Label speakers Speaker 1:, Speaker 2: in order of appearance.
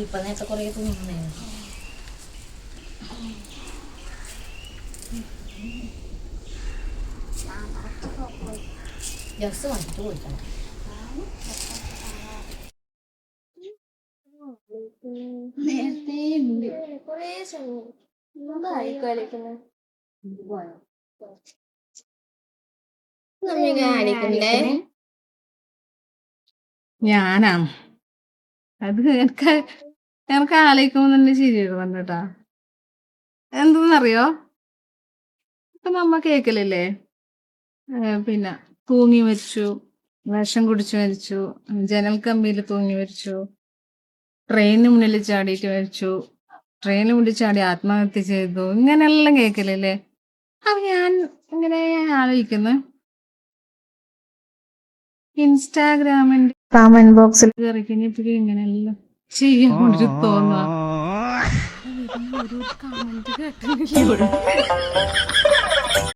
Speaker 1: ഇപ്പൊ നേരത്തെ കൊറേ തിന്നേ ജസ്റ്റ് വന്നിട്ട് കൊടുക്കണം.
Speaker 2: ഞാനാ അത് എനിക്ക് എനിക്ക് ആലോചിക്കുമ്പോ തന്നെ ചിരി വരുന്നുണ്ട് കേട്ടാ. എന്തെന്നറിയോ, ഇപ്പൊ നമ്മ കേക്കലില്ലേ, പിന്നെ തൂങ്ങി മരിച്ചു, വിഷം കുടിച്ചു മരിച്ചു, ജനൽ കമ്പിയിൽ തൂങ്ങി മരിച്ചു, ട്രെയിനിന് മുന്നിൽ ചാടിയിട്ട് മരിച്ചു, ട്രെയിനിന് മുന്നിൽ ചാടി ആത്മഹത്യ ചെയ്തു, ഇങ്ങനെയെല്ലാം കേക്കലില്ലേ. അപ്പൊ ഞാൻ ഇങ്ങനെ ആലോചിക്കുന്നു, ഇൻസ്റ്റാഗ്രാമിന്റെ കമന്റ് ബോക്സിൽ കയറി കഴിഞ്ഞപ്പോഴും ഇങ്ങനെയെല്ലാം ചെയ്യാൻ വേണ്ടി തോന്നുക. ഒരു കമന്റ് കേട്ടില്ല.